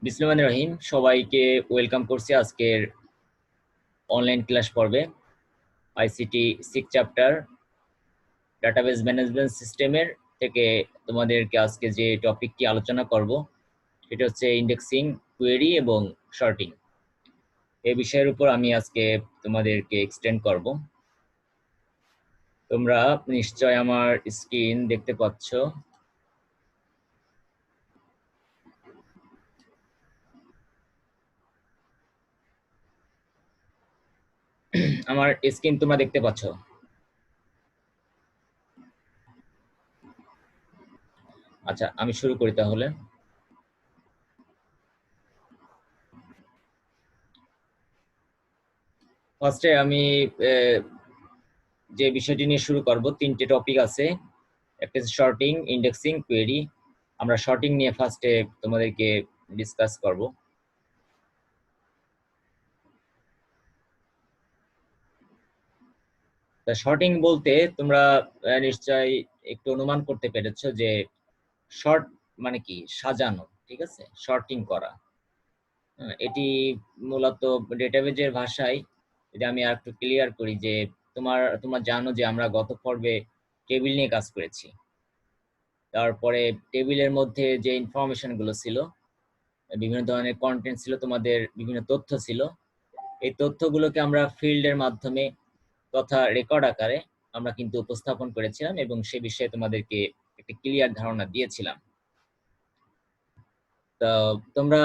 বিসমিল্লাহির রহিম, সবাইকে ওয়েলকাম করছি আজকের অনলাইন ক্লাস পর্বে। আইসিটি 6 চ্যাপ্টার ডাটাবেস ম্যানেজমেন্ট সিস্টেমের থেকে তোমাদেরকে আজকে যে টপিকটি আলোচনা করব সেটা হচ্ছে ইন্ডেক্সিং, কোয়েরি এবং শর্টিং। এই বিষয়ের উপর আমি আজকে তোমাদেরকে এক্সটেন্ড করব। তোমরা নিশ্চয় আমার স্ক্রিন দেখতে পাচ্ছ। আমার স্ক্রিন তোমরা দেখতে পাচ্ছ? আচ্ছা, আমি শুরু করি তাহলে। ফার্স্টে আমি যে বিষয়টি নিয়ে শুরু করব, তিনটে টপিক আছে। একটা শর্টিং, ইন্ডেক্সিং, কোয়েরি। আমরা শর্টিং নিয়ে ফার্স্টে তোমাদেরকে ডিসকাস করব। তা শর্টিং বলতে তোমরা নিশ্চয়ই একটু অনুমান করতে পেরেছো যে শর্ট মানে কি, সাজানো। ঠিক আছে, শর্টিং করা। এটি মূলত ডেটাবেজের ভাষায় যদি আমি আর একটু ক্লিয়ার করি যে তোমরা জানো যে আমরা গত পর্বে টেবিল নিয়ে কাজ করেছি। তারপরে টেবিলের মধ্যে যে ইনফরমেশন গুলো ছিল, বিভিন্ন ধরনের কন্টেন্ট ছিল, তোমাদের বিভিন্ন তথ্য ছিল। এই তথ্যগুলোকে আমরা ফিল্ডের মাধ্যমে তথা রেকর্ড আকারে আমরা কিন্তু উপস্থাপন করেছিলাম এবং সে বিষয়ে তোমাদেরকে একটা ক্লিয়ার ধারণা দিয়েছিলাম। তো তোমরা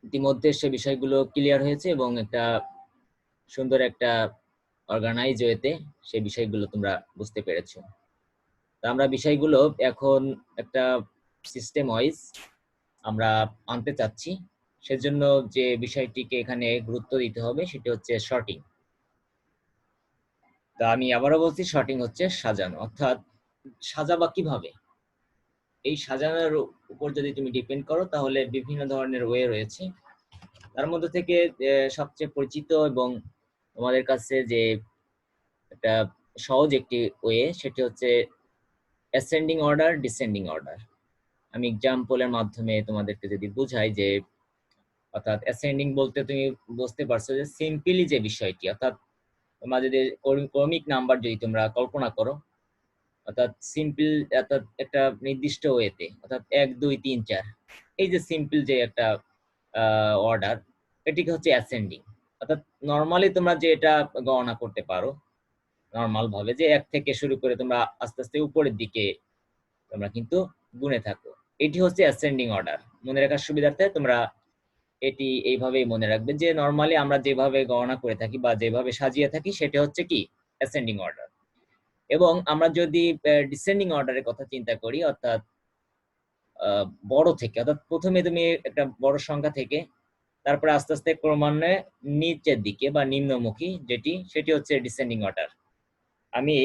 ইতিমধ্যে সে বিষয়গুলো ক্লিয়ার হয়েছে এবং একটা সুন্দর একটা অর্গানাইজ ওয়েতে সেই বিষয়গুলো তোমরা বুঝতে পেরেছো। তো আমরা বিষয়গুলো এখন একটা সিস্টেম ওয়াইজ আমরা আনতে চাচ্ছি। সেজন্য যে বিষয়টিকে এখানে গুরুত্ব দিতে হবে সেটা হচ্ছে শর্টিং। তা আমি আবারও বলছি, শর্টিং হচ্ছে সাজানো, অর্থাৎ সাজাবা কিভাবে। এই সাজানোর উপর যদি তুমি ডিপেন্ড করো তাহলে বিভিন্ন ধরনের ওয়ে রয়েছে। তার মধ্যে থেকে সবচেয়ে পরিচিত এবং তোমাদের কাছে যে একটা সহজ একটি ওয়ে, সেটি হচ্ছে অ্যাসেন্ডিং অর্ডার, ডিসেন্ডিং অর্ডার। আমি এক্সাম্পলের মাধ্যমে তোমাদেরকে যদি বুঝাই যে, অর্থাৎ অ্যাসেন্ডিং বলতে তুমি বুঝতে পারছো যে সিম্পলি যে বিষয়টি, অর্থাৎ তোমরা যদি ক্রমিক নাম্বার যদি তোমরা কল্পনা করো, অর্থাৎ সিম্পল, অর্থাৎ একটা নির্দিষ্ট ওয়েতে, অর্থাৎ 1 2 3 4, এই যে সিম্পল যে একটা অর্ডার, এটিকে হচ্ছে অ্যাসেন্ডিং। অর্থাৎ নর্মালি তোমরা যে এটা গণনা করতে পারো নর্মাল ভাবে, যে 1 থেকে শুরু করে তোমরা আস্তে আস্তে উপরের দিকে তোমরা কিন্তু গুনে থাকো, এটি হচ্ছে অ্যাসেন্ডিং অর্ডার। মনে রাখার সুবিধার্থে তোমরা এটি এইভাবেই মনে রাখবে যে নর্মালি আমরা যেভাবে গণনা করে থাকি বা যেভাবে সাজিয়ে থাকি সেটা হচ্ছে কি, অ্যাসেন্ডিং অর্ডার। এবং আমরা যদি ডিসেন্ডিং অর্ডারের কথা চিন্তা করি, অর্থাৎ বড় থেকে, অর্থাৎ প্রথমে তুমি একটা বড় সংখ্যা থেকে তারপরে আস্তে আস্তে ক্রমান্বয়ে নিচের দিকে বা নিম্নমুখী সেটি হচ্ছে ডিসেন্ডিং অর্ডার। আমি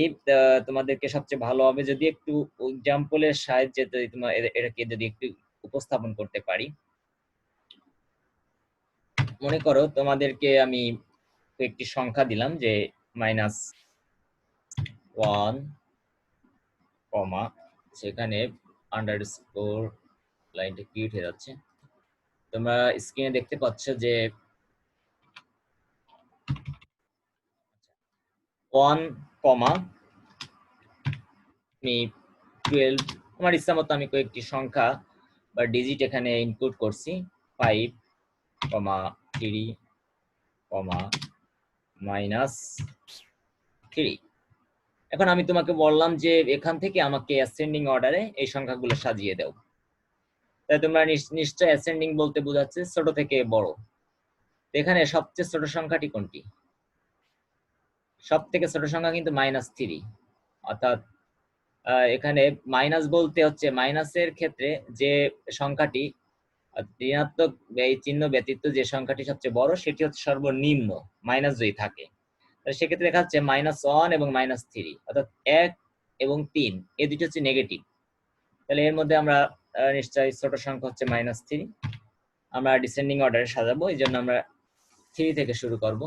তোমাদেরকে সবচেয়ে ভালো হবে যদি একটু এক্সাম্পলের সাহায্যে যদি তোমার এটাকে যদি একটু উপস্থাপন করতে পারি। মনে করো তোমাদেরকে আমি একটি সংখ্যা দিলাম যে -1, সেখানে আন্ডারস্কোর, লাইনটা কি উঠে যাচ্ছে, তোমরা স্ক্রিনে দেখতে পাচ্ছ যে 1, আমি 12, আমার ইচ্ছা মতো আমি কয়েকটি সংখ্যা বা ডিজিট এখানে ইনপুট করছি। 5, 3, -3। এখন আমি তোমাকে বললাম যে এখান থেকে আমাকে অ্যাসেন্ডিং অর্ডারে এই সংখ্যাগুলো সাজিয়ে দাও। তাই তোমরা নিশ্চয় অ্যাসেন্ডিং বলতে বোঝাচ্ছে ছোট থেকে বড়। এখানে সবচেয়ে ছোট সংখ্যাটি কোনটি? সব থেকে ছোট সংখ্যা কিন্তু -3। অর্থাৎ এখানে মাইনাস বলতে হচ্ছে মাইনাসের ক্ষেত্রে যে সংখ্যাটি ঋণাত্মক এই চিহ্ন ব্যতীত যে সংখ্যাটি সবচেয়ে বড় সেটি হচ্ছে সর্বনিম্ন, মাইনাস যদি থাকে। সেক্ষেত্রে দেখা যাচ্ছে -1 এবং -3, অর্থাৎ 1 এবং 3 এই দুটো হচ্ছে নেগেটিভ। তাহলে এর মধ্যে আমরা নিশ্চয়ই ছোট সংখ্যা হচ্ছে -3। আমরা ডিসেন্ডিং অর্ডারে সাজাবো, এই জন্য আমরা 3 থেকে শুরু করব।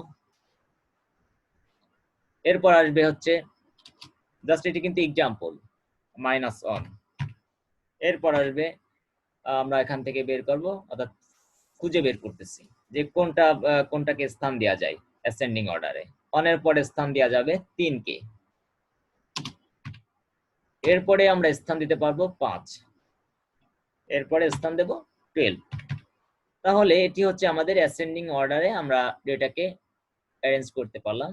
এরপর আসবে হচ্ছে, জাস্ট এটি কিন্তু এক্সাম্পল, -1। এরপর আসবে আমরা এখান থেকে বের করব, অর্থাৎ খুঁজে বের করতেছি যে কোনটাকে স্থান দেওয়া যায় অ্যাসেন্ডিং অর্ডারে। 1 এর পরে স্থান দেওয়া যাবে 3 কে, এরপরে আমরা স্থান দিতে পারবো 5, এরপরে স্থান দেব 12। তাহলে এটি হচ্ছে আমাদের অ্যাসেন্ডিং অর্ডারে আমরা ডেটাকে অ্যারেঞ্জ করতে পারলাম।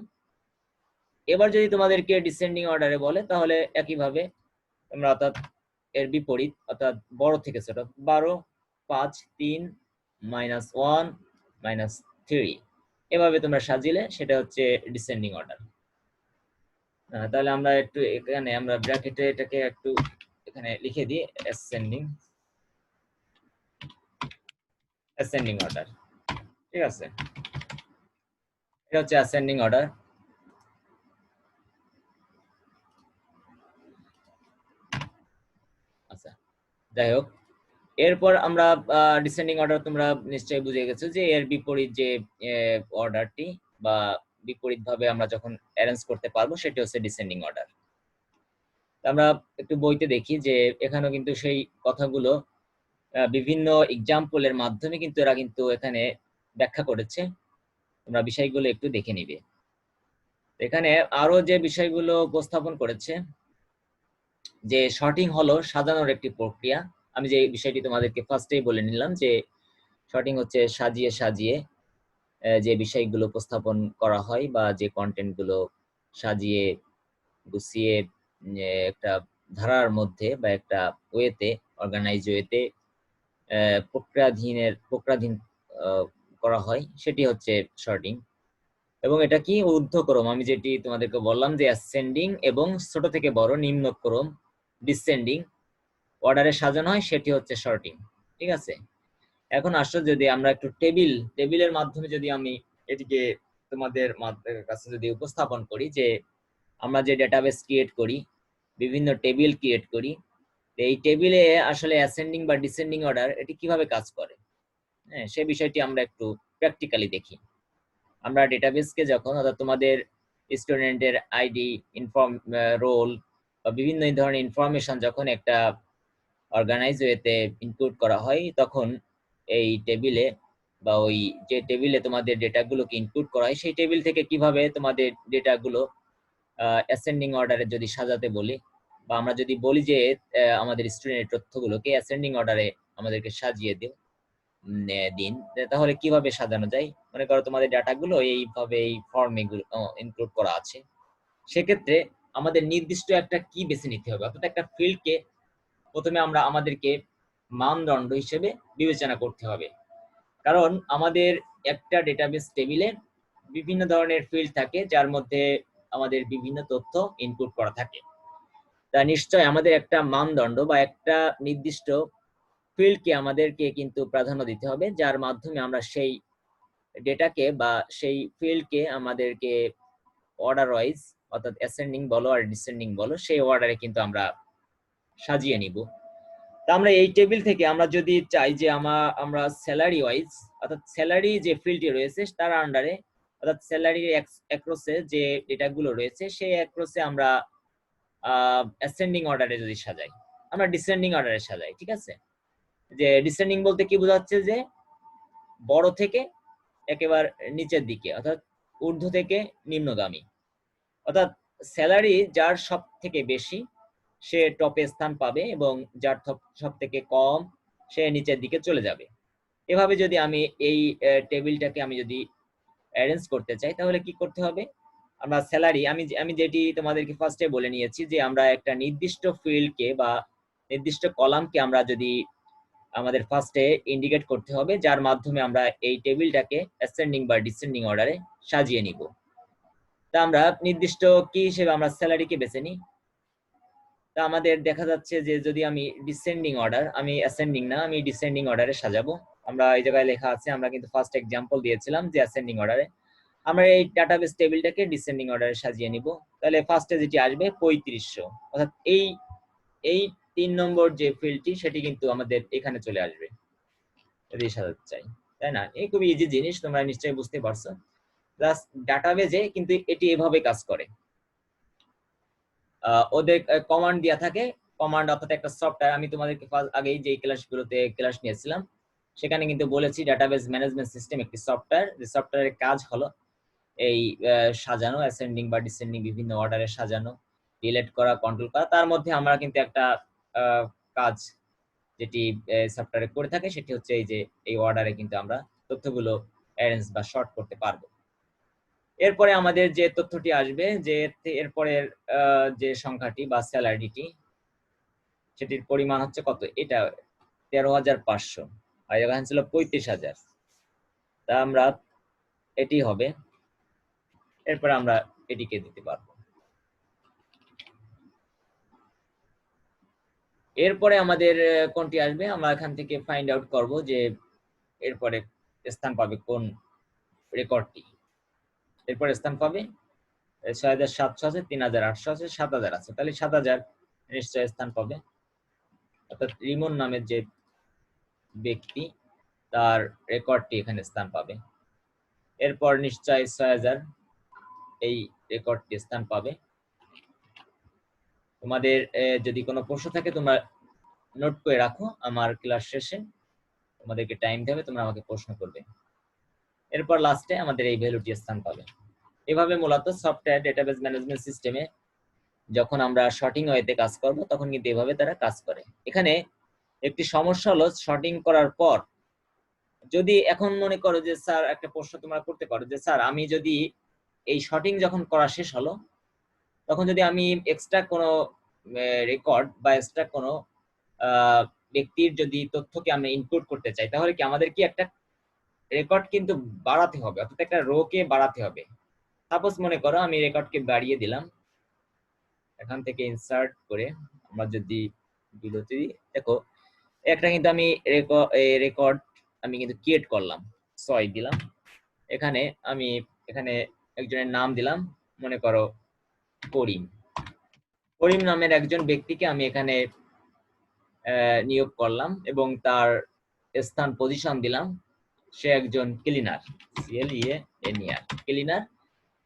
এবার যদি তোমাদেরকে ডিসেন্ডিং অর্ডারে বলে তাহলে একইভাবে তোমরা অর্থাৎ এর বিপরীত, অর্থাৎ বড় থেকে ছোট, 12, 5, 3, -1, -3, এভাবে তোমরা সাজিলে সেটা হচ্ছে ডিসেন্ডিং অর্ডার। তাহলে আমরা একটু এখানে আমরা ব্র্যাকেটে এটাকে একটু এখানে লিখে দিই অ্যাসেন্ডিং অর্ডার। ঠিক আছে, এটা হচ্ছে অ্যাসেন্ডিং অর্ডার। আচ্ছা, যাই হোক, এরপর আমরা ডিসেন্ডিং অর্ডার তোমরা নিশ্চয়ই বুঝে গেছো যে এর বিপরীত যে অর্ডারটি বা বিপরীত ভাবে আমরা যখন অ্যারেঞ্জ করতে পারবো সেটা হচ্ছে ডিসেন্ডিং অর্ডার। আমরা একটু বইতে দেখি যে এখানেও কিন্তু সেই কথাগুলো বিভিন্ন এক্সাম্পলের মাধ্যমে কিন্তু এরা কিন্তু এখানে ব্যাখ্যা করেছে। তোমরা বিষয়গুলো একটু দেখে নিবে। এখানে আরো যে বিষয়গুলো উপস্থাপন করেছে যে শর্টিং হলো সাজানোর একটি প্রক্রিয়া। আমি যে বিষয়টি তোমাদেরকে ফার্স্টেই বলে নিলাম যে শর্টিং হচ্ছে সাজিয়ে সাজিয়ে যে বিষয়গুলো উপস্থাপন করা হয় বা যে কন্টেন্ট গুলো সাজিয়ে গুছিয়ে একটা ধারার মধ্যে বা একটা ওয়েতে, অর্গানাইজ ওয়েতে প্রক্রিয়াধীন করা হয়, সেটি হচ্ছে শর্টিং। এবং এটা কি ঊর্ধ্বক্রম, আমি যেটি তোমাদেরকে বললাম যে অ্যাসেন্ডিং এবং ছোট থেকে বড় নিম্নক্রম ডিসেন্ডিং অর্ডারে সাজানো হয়, সেটি হচ্ছে শর্টিং। ঠিক আছে, এখন আসো যদি আমরা একটু টেবিলের মাধ্যমে যদি আমি এটিকে তোমাদের কাছে যদি উপস্থাপন করি যে আমরা যে ডেটাবেস ক্রিয়েট করি, বিভিন্ন টেবিল ক্রিয়েট করি, এই টেবিলে আসলে অ্যাসেন্ডিং বা ডিসেন্ডিং অর্ডার এটি কিভাবে কাজ করে, হ্যাঁ, সেই বিষয়টি আমরা একটু প্র্যাকটিক্যালি দেখি। আমরা ডেটাবেসকে যখন, অর্থাৎ তোমাদের স্টুডেন্টের আইডি, রোল বা বিভিন্ন ধরনের ইনফরমেশন যখন একটা অর্গানাইজ ওয়েতে ইনক্লুড করা হয়, তখন এই টেবিলে বা ওই যে টেবিলে তোমাদের ডেটাগুলোকে ইনক্লুড করা হয় সেই টেবিল থেকে কিভাবে তোমাদের ডেটাগুলো অ্যাসেন্ডিং অর্ডারে যদি সাজাতে বলি, বা আমরা যদি বলি যে আমাদের স্টুডেন্টের তথ্যগুলোকে অ্যাসেন্ডিং অর্ডারে আমাদেরকে সাজিয়ে দিন, তাহলে কিভাবে সাজানো যায়। মনে করো তোমাদের ডাটাগুলো এইভাবে এই ফর্মে ইনক্লুড করা আছে, সেক্ষেত্রে আমাদের নির্দিষ্ট একটা কি বেছে নিতে হবে, অর্থাৎ একটা ফিল্ডকে প্রথমে আমাদেরকে মানদণ্ড হিসেবে বিবেচনা করতে হবে। কারণ আমাদের একটা ডেটাবেস টেবিলে বিভিন্ন ধরনের ফিল্ড থাকে যার মধ্যে আমাদের বিভিন্ন তথ্য ইনপুট করা থাকে। তা নিশ্চয় আমাদের একটা মানদণ্ড বা একটা নির্দিষ্ট ফিল্ডকে আমাদেরকে কিন্তু প্রাধান্য দিতে হবে, যার মাধ্যমে আমরা সেই ডেটাকে বা সেই ফিল্ডকে আমাদেরকে অর্ডার ওয়াইজ, অর্থাৎ অ্যাসেন্ডিং বলো আর ডিসেন্ডিং বলো, সেই অর্ডারে কিন্তু আমরা সাজিয়ে নিব। তা আমরা এই টেবিল থেকে আমরা যদি চাই যে আমরা স্যালারি ওয়াইজ, অর্থাৎ স্যালারি যে ফিল্ডটি রয়েছে তার আন্ডারে, অর্থাৎ স্যালারি অ্যাক্রসে যে ডেটাগুলো রয়েছে সেই অ্যাক্রসে আমরা অ্যাসেন্ডিং অর্ডারে যদি সাজাই, আমরা ডিসেন্ডিং অর্ডারে সাজাই। ঠিক আছে, যে ডিসেন্ডিং বলতে কি বোঝাচ্ছে যে বড় থেকে একেবারে নিচের দিকে, অর্থাৎ ঊর্ধ্ব থেকে নিম্নগামী, অর্থাৎ স্যালারি যার সব থেকে বেশি সে টপে স্থান পাবে এবং যার সব থেকে কম সে নিচের দিকে চলে যাবে। এভাবে যদি আমি এই টেবিলটাকে আমি যদি অ্যারেঞ্জ করতে চাই তাহলে কি করতে হবে, আমরা স্যালারি, আমি যেটি তোমাদেরকে ফার্স্টে বলে নিয়েছি যে আমরা একটা নির্দিষ্ট ফিল্ডকে বা নির্দিষ্ট কলামকে আমরা যদি আমাদের ফার্স্টে ইন্ডিকেট করতে হবে, যার মাধ্যমে আমরা এই টেবিলটাকে অ্যাসেন্ডিং বা ডিসেন্ডিং অর্ডারে সাজিয়ে নিব। তা আমরা নির্দিষ্ট কি হিসেবে আমরা স্যালারিকে বেছে নিই। তা আমাদের দেখা যাচ্ছে যে যদি আমি ডিসেন্ডিং অর্ডার, আমি অ্যাসেন্ডিং না, আমি ডিসেন্ডিং অর্ডারে সাজাবো। আমরা এই জায়গায় লেখা আছে, আমরা কিন্তু ফার্স্ট এক্সাম্পল দিয়েছিলাম যে অ্যাসেন্ডিং অর্ডারে আমরা এই ডাটাবেস টেবিলটাকে ডিসেন্ডিং অর্ডারে সাজিয়ে নিব। তাহলে ফার্স্টে যেটি আসবে 3500, অর্থাৎ এই 3 নম্বর যে ফিল্ডটি সেটি কিন্তু আমাদের এখানে চলে আসবে যদি সাজাতে চাই, তাই না? এই খুবই ইজি জিনিস, তোমরা নিশ্চয়ই বুঝতে পারছো। প্লাস ডাটাবেজে কিন্তু এটি এভাবে কাজ করে, ওদের কমান্ড দেওয়া থাকে, কমান্ড অর্থাৎ একটা সফটওয়্যার, আমি তোমাদেরকে আগেই যে ক্লাসগুলোতে ক্লাস নিয়েছিলাম সেখানে কিন্তু বলেছি ডাটাবেস ম্যানেজমেন্ট সিস্টেম একটি সফটওয়্যার, যে সফটওয়্যারের কাজ হলো এই সাজানো, অ্যাসেন্ডিং বা ডিসেন্ডিং বিভিন্ন অর্ডারে সাজানো, ডিলিট করা, কন্ট্রোল করা। তার মধ্যে আমরা কিন্তু একটা কাজ যেটি সফটওয়্যারে করে থাকে সেটি হচ্ছে এই যে এই অর্ডারে কিন্তু আমরা তথ্যগুলো অ্যারেঞ্জ বা শর্ট করতে পারবো। এরপরে আমাদের যে তথ্যটি আসবে যে এরপরের যে সংখ্যাটি বা স্যালারিটি, সেটির পরিমাণ হচ্ছে কত, এটা 13,500 আর এখানে ছিল 35,000, তা আমরা এটি হবে। এরপরে আমরা এটিকে দিতে পারবো। এরপরে আমাদের কোনটি আসবে, আমরা এখান থেকে ফাইন্ড আউট করব যে এরপরে স্থান পাবে কোন রেকর্ডটি। এরপরে স্থান পাবে 6,700 আছে, 3,800 আছে, 7,000 আছে, তাহলে 7,000 নিশ্চয় স্থান পাবে, অর্থাৎ রিমন নামের যে ব্যক্তি তার রেকর্ডটি এখানে স্থান পাবে। এরপর নিশ্চয় 6,000 এই রেকর্ডটি স্থান পাবে। তোমাদের যদি কোনো প্রশ্ন থাকে তোমরা নোট করে রাখো, আমার ক্লাস শেষে তোমাদেরকে টাইম দেবে, তোমরা আমাকে প্রশ্ন করবে। এরপর লাস্টে আমাদের এই ভ্যালুটি স্থান পাবে। এভাবে মূলত সফটওয়্যার ডেটাবেস ম্যানেজমেন্ট সিস্টেমে যখন আমরা শর্টিং ওয়েতে কাজ করব তখন কিন্তু এভাবে তারা কাজ করে। এখানে একটি সমস্যা হলো শর্টিং করার পর যদি এখন মনে করো যে স্যার, একটা প্রশ্ন তোমরা করতে পারো যে স্যার আমি যদি এই শর্টিং যখন করা শেষ হলো তখন যদি আমি এক্সট্রা কোনো রেকর্ড বা এক্সট্রা কোনো ব্যক্তির যদি তথ্যকে আমরা ইনপুট করতে চাই তাহলে কি আমাদের কি একটা রেকর্ড কিন্তু বাড়াতে হবে, অর্থাৎ একটা রো কে বাড়াতে হবে। সাপোজ মনে করো আমি রেকর্ডকে বাড়িয়ে দিলাম, এখান থেকে ইনসার্ট করে আমরা যদি বিরতি দেখো একটা কিন্তু আমি রেকর্ড আমি কিন্তু ক্রিয়েট করলাম, 6 দিলাম, এখানে আমি এখানে একজনের নাম দিলাম, মনে করো করিম। করিম নামের একজন ব্যক্তিকে আমি এখানে নিয়োগ করলাম এবং তার স্থান পজিশন দিলাম, সে একজন ক্লিনার, CLEANER ক্লিনার,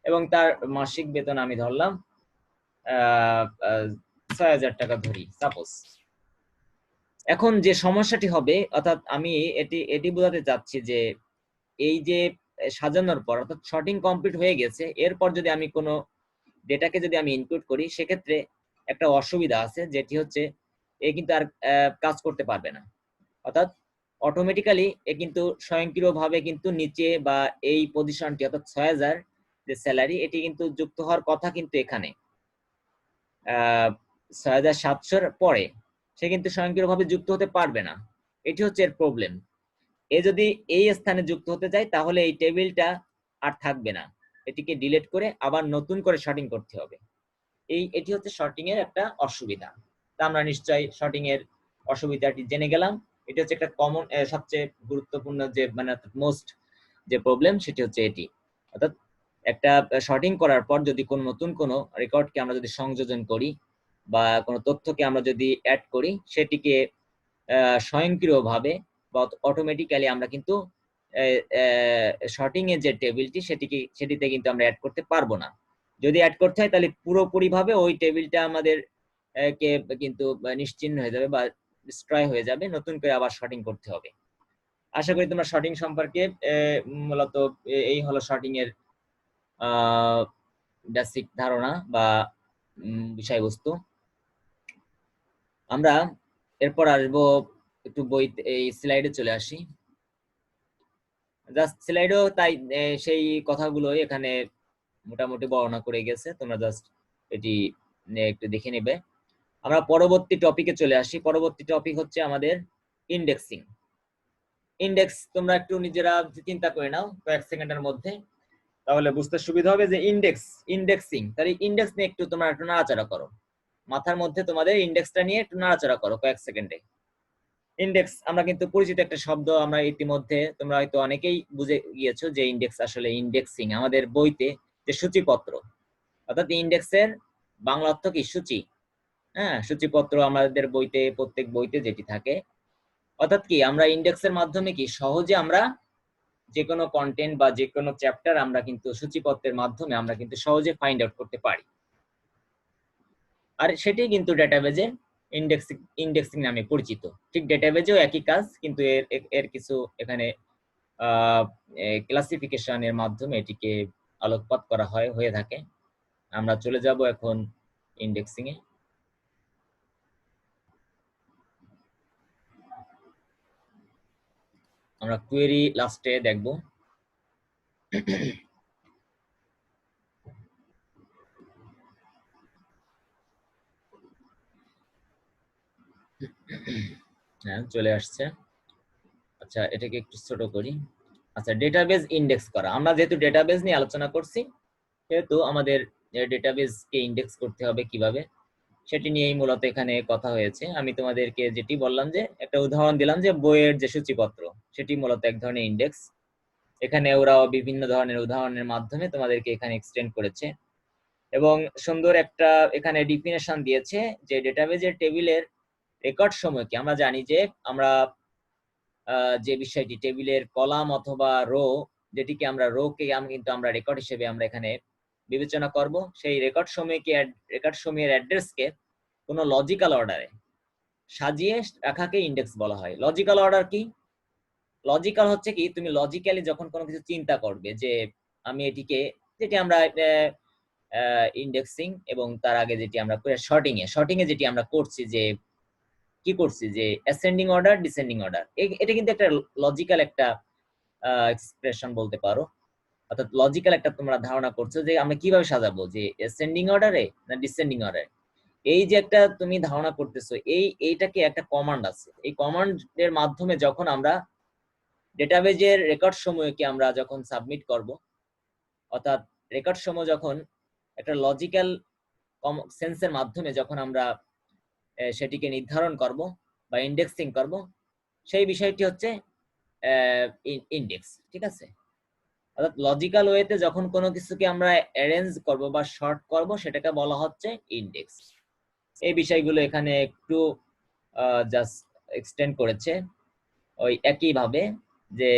এবং তার মাসিক বেতন আমি ধরলাম 6,000 টাকা ধরি সাপোজ। এখন যে সমস্যাটি হবে, অর্থাৎ আমি এটি বোঝাতে চাচ্ছি যে এই যে সাজানোর পর অর্থাৎ শর্টিং কমপ্লিট হয়ে গেছে, এরপর যদি আমি কোনো ডেটাকে যদি আমি ইনপুট করি সেক্ষেত্রে একটা অসুবিধা আছে, যেটি হচ্ছে এ কিন্তু আর কাজ করতে পারবে না, অর্থাৎ অটোমেটিক্যালি এ কিন্তু স্বয়ংক্রিয়ভাবে কিন্তু নিচে বা এই পজিশনটি অর্থাৎ 6,000 যে স্যালারি এটি কিন্তু যুক্ত হওয়ার কথা, কিন্তু এখানে 6,700 পরে সে কিন্তু স্বয়ংক্রিয়ভাবে যুক্ত হতে পারবে না। এটি হচ্ছে এর প্রবলেম। এ যদি এই স্থানে যুক্ত হতে চায় তাহলে এই টেবিলটা আর থাকবে না, এটিকে ডিলিট করে আবার নতুন করে শর্টিং করতে হবে। এটি হচ্ছে শর্টিং এর একটা অসুবিধা। তা আমরা নিশ্চয়ই শর্টিং এর অসুবিধাটি জেনে গেলাম। এটি হচ্ছে একটা কমন সবচেয়ে গুরুত্বপূর্ণ যে মানে মোস্ট যে প্রবলেম সেটি হচ্ছে এটি, অর্থাৎ একটা শর্টিং করার পর যদি কোনো নতুন কোনো রেকর্ডকে আমরা যদি সংযোজন করি বা কোনো তথ্যকে আমরা যদি অ্যাড করি সেটিকে স্বয়ংক্রিয়ভাবে বা অটোমেটিক্যালি আমরা কিন্তু শর্টিং এর যে টেবিলটি সেটিতে কিন্তু আমরা অ্যাড করতে পারবো না। যদি অ্যাড করতে হয় তাহলে পুরোপুরি ভাবে ওই টেবিলটা আমাদের কে কিন্তু নিশ্চিহ্ন হয়ে যাবে বা ডিস্ট্রয় হয়ে যাবে, নতুন করে আবার শর্টিং করতে হবে। আশা করি তোমরা শর্টিং সম্পর্কে মূলত এই হলো শর্টিং এর বেসিক ধারণা বা বিষয়বস্তু। আমরা এরপর আসবো একটু বই, এই স্লাইডে চলে আসি। জাস্ট স্লাইডও তাই সেই কথাগুলো এখানে মোটামুটি বর্ণনা করে গেছে, তোমরা জাস্ট এটি একটু দেখে নেবে। আমরা পরবর্তী টপিকে চলে আসি। পরবর্তী টপিক হচ্ছে আমাদের ইন্ডেক্সিং। ইন্ডেক্স তোমরা একটু নিজেরা চিন্তা করে নাও কয়েক সেকেন্ডের মধ্যে, তাহলে বুঝতে সুবিধা হবে যে ইন্ডেক্সিং, তাহলে ইন্ডেক্স নিয়ে একটু তোমরা একটু নাড়াচাড়া করো, মাথার মধ্যে তোমাদের ইন্ডেক্সটা নিয়ে একটু নাড়াচাড়া করো কয়েক সেকেন্ডে। ইন্ডেক্স আমরা কিন্তু পরিচিত একটা শব্দ, আমরা ইতিমধ্যে তোমরা হয়তো অনেকেই বুঝে গিয়েছো যে ইন্ডেক্স আসলে ইন্ডেক্সিং, আমাদের বইতে যে সূচিপত্র, অর্থাৎ ইন্ডেক্সের বাংলা অর্থ কি সূচি। হ্যাঁ, সূচিপত্র আমাদের বইতে, প্রত্যেক বইতে যেটি থাকে, অর্থাৎ কি আমরা ইন্ডেক্সের মাধ্যমে কি সহজে আমরা যে কোনো কন্টেন্ট বা যে কোনো চ্যাপ্টার আমরা কিন্তু সূচিপত্রের মাধ্যমে আমরা কিন্তু সহজে ফাইন্ড আউট করতে পারি। আর সেটাই কিন্তু ডেটাবেজে ইন্ডেক্সিং ইন্ডেক্সিং নামে পরিচিত। ঠিক ডেটাবেজেও একই কাজ, কিন্তু এর কিছু এখানে ক্লাসিফিকেশনের মাধ্যমে এটিকে আলোকপাত করা হয়ে থাকে। আমরা চলে যাব এখন ইন্ডেক্সিং এ। আমরা কোয়েরি লাস্টে দেখব। হ্যাঁ, চলে আসছে। আচ্ছা, এটাকে একটু ছোট করি। আচ্ছা, ডেটাবেজ ইন্ডেক্স করা। আমরা যেহেতু ডেটাবেজ নিয়ে আলোচনা করছি, সেহেতু আমাদের ডেটাবেজকে ইন্ডেক্স করতে হবে কিভাবে, সেটি নিয়েই মূলত এখানে কথা হয়েছে। আমি তোমাদেরকে যেটি বললাম, যে একটা উদাহরণ দিলাম যে বইয়ের যে সূচিপত্র, সেটি মূলত এক ধরনের ইন্ডেক্স। এখানে ওরাও বিভিন্ন ধরনের উদাহরণের মাধ্যমে তোমাদেরকে এখানে এক্সটেন্ড করেছে, এবং সুন্দর একটা এখানে ডিফিনেশন দিয়েছে যে ডেটাবেজের টেবিলের রেকর্ড সময়কে আমরা জানি যে আমরা যে বিষয়টি টেবিলের কলাম অথবা রো, যেটিকে আমরা রোকে কিন্তু আমরা রেকর্ড হিসেবে আমরা এখানে বিবেচনা করব, সেই রেকর্ড সময়ের অ্যাড্রেসকে কোনো লজিক্যাল অর্ডারে সাজিয়ে রাখাকে ইন্ডেক্স বলা হয়। লজিক্যাল অর্ডার কি? লজিক্যাল হচ্ছে কি, তুমি লজিক্যালি যখন কোনো কিছু চিন্তা করবে যে আমি এটিকে, যেটি আমরা ইন্ডেক্সিং এবং তার আগে যেটি আমরা শর্টিং এ যেটি আমরা করছি, যে কি করছি, যে অ্যাসেন্ডিং অর্ডার ডিসেন্ডিং অর্ডার, এটা কিন্তু একটা লজিক্যাল একটা এক্সপ্রেশন বলতে পারো। অর্থাৎ লজিক্যাল একটা তোমরা ধারণা করছো যে আমরা কিভাবে সাজাবো, যে অ্যাসেন্ডিং অর্ডারে না ডিসেন্ডিং অর্ডারে। এই যে একটা তুমি ধারণা করতেছো, এইটাকে একটা কমান্ড আছে। এই কমান্ডের মাধ্যমে যখন আমরা ডেটাবেজের রেকর্ড সমূহকে আমরা যখন সাবমিট করব, অর্থাৎ রেকর্ড সমূহ যখন একটা লজিক্যাল সেন্সের মাধ্যমে যখন আমরা সেটিকে নির্ধারণ করব বা ইন্ডেক্সিং করব, সেই বিষয়টি হচ্ছে ইন্ডেক্স। ঠিক আছে? অর্থাৎ লজিক্যাল ওয়েতে যখন কোনো কিছুকে আমরা অ্যারেঞ্জ করব বা শর্ট করব, সেটাকে বলা হচ্ছে ইন্ডেক্স। এই বিষয়গুলো এখানে একটু জাস্ট এক্সটেন্ড করেছে ওই একই ভাবে, যে